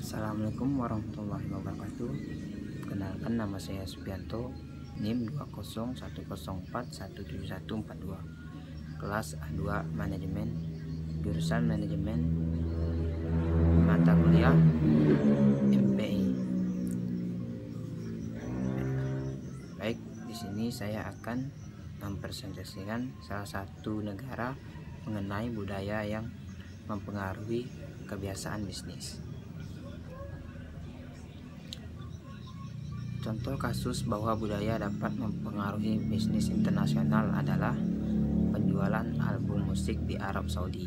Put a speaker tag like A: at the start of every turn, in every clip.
A: Assalamualaikum warahmatullahi wabarakatuh. Kenalkan, nama saya Supianto, NIM 20104174142, kelas A2 Manajemen, jurusan Manajemen, mata kuliah MPI. Baik, di sini saya akan mempresentasikan salah satu negara mengenai budaya yang mempengaruhi kebiasaan bisnis. Contoh kasus bahwa budaya dapat mempengaruhi bisnis internasional adalah penjualan album musik di Arab Saudi.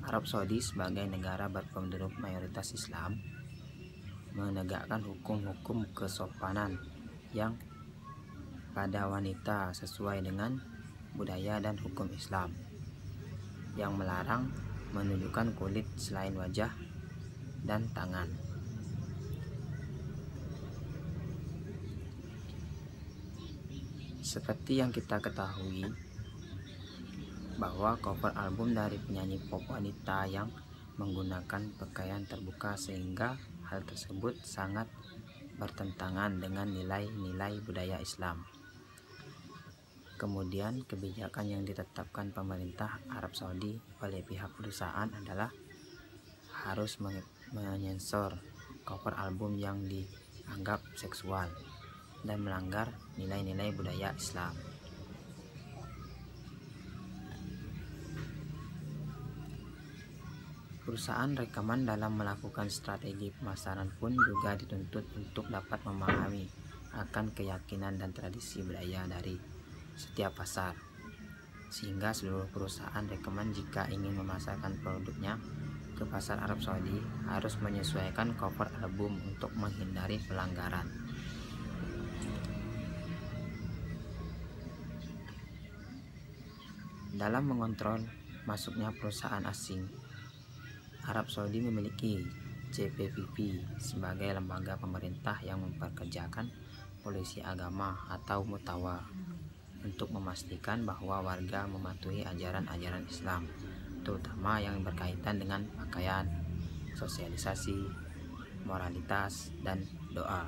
A: Arab Saudi sebagai negara berpenduduk mayoritas Islam menegakkan hukum-hukum kesopanan yang pada wanita sesuai dengan budaya dan hukum Islam, yang melarang menunjukkan kulit selain wajah dan tangan. Seperti yang kita ketahui bahwa cover album dari penyanyi pop wanita yang menggunakan pakaian terbuka, sehingga hal tersebut sangat bertentangan dengan nilai-nilai budaya Islam. Kemudian kebijakan yang ditetapkan pemerintah Arab Saudi oleh pihak perusahaan adalah harus menyensor cover album yang dianggap seksual dan melanggar nilai-nilai budaya Islam. Perusahaan rekaman dalam melakukan strategi pemasaran pun juga dituntut untuk dapat memahami akan keyakinan dan tradisi budaya dari setiap pasar, sehingga seluruh perusahaan rekaman jika ingin memasarkan produknya ke pasar Arab Saudi harus menyesuaikan cover album untuk menghindari pelanggaran. Dalam mengontrol masuknya perusahaan asing, Arab Saudi memiliki CPVP sebagai lembaga pemerintah yang mempekerjakan polisi agama atau mutawa untuk memastikan bahwa warga mematuhi ajaran-ajaran Islam, terutama yang berkaitan dengan pakaian, sosialisasi, moralitas, dan doa.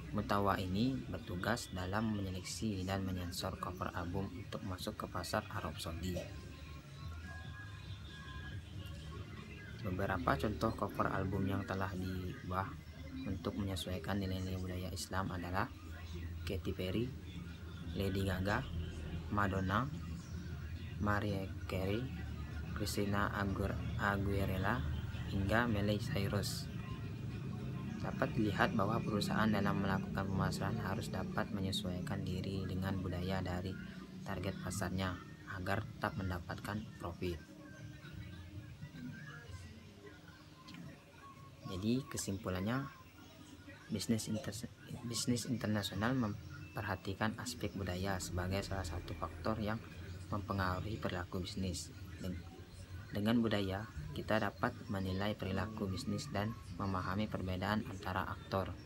A: Mutawa ini bertugas dalam menyeleksi dan menyensor cover album untuk masuk ke pasar Arab Saudi. Beberapa contoh cover album yang telah diubah untuk menyesuaikan nilai-nilai budaya Islam adalah Katy Perry, Lady Gaga, Madonna, Mariah Carey, Christina Aguilera, hingga Miley Cyrus. Dapat dilihat bahwa perusahaan dalam melakukan pemasaran harus dapat menyesuaikan diri dengan budaya dari target pasarnya agar tetap mendapatkan profit. Jadi kesimpulannya, bisnis internasional memperhatikan aspek budaya sebagai salah satu faktor yang mempengaruhi perilaku bisnis. Dengan budaya, kita dapat menilai perilaku bisnis dan memahami perbedaan antara aktor.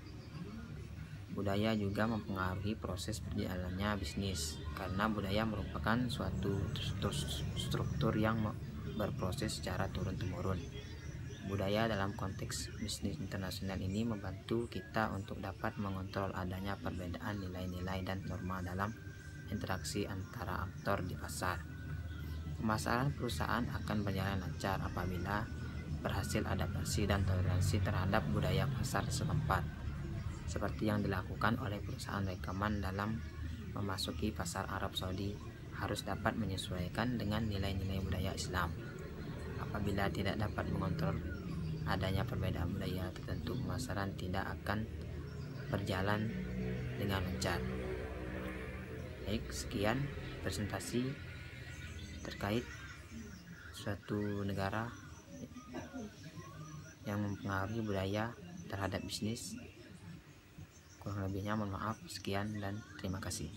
A: Budaya juga mempengaruhi proses berjalannya bisnis, karena budaya merupakan suatu struktur yang berproses secara turun-temurun. Budaya dalam konteks bisnis internasional ini membantu kita untuk dapat mengontrol adanya perbedaan nilai-nilai dan norma dalam interaksi antara aktor di pasar. Pemasaran perusahaan akan berjalan lancar apabila berhasil adaptasi dan toleransi terhadap budaya pasar setempat, seperti yang dilakukan oleh perusahaan rekaman dalam memasuki pasar Arab Saudi harus dapat menyesuaikan dengan nilai-nilai budaya Islam. Apabila tidak dapat mengontrol adanya perbedaan budaya tertentu, pemasaran tidak akan berjalan dengan lancar. Baik, sekian presentasi terkait suatu negara yang mempengaruhi budaya terhadap bisnis. Kurang lebihnya mohon maaf. Sekian dan terima kasih.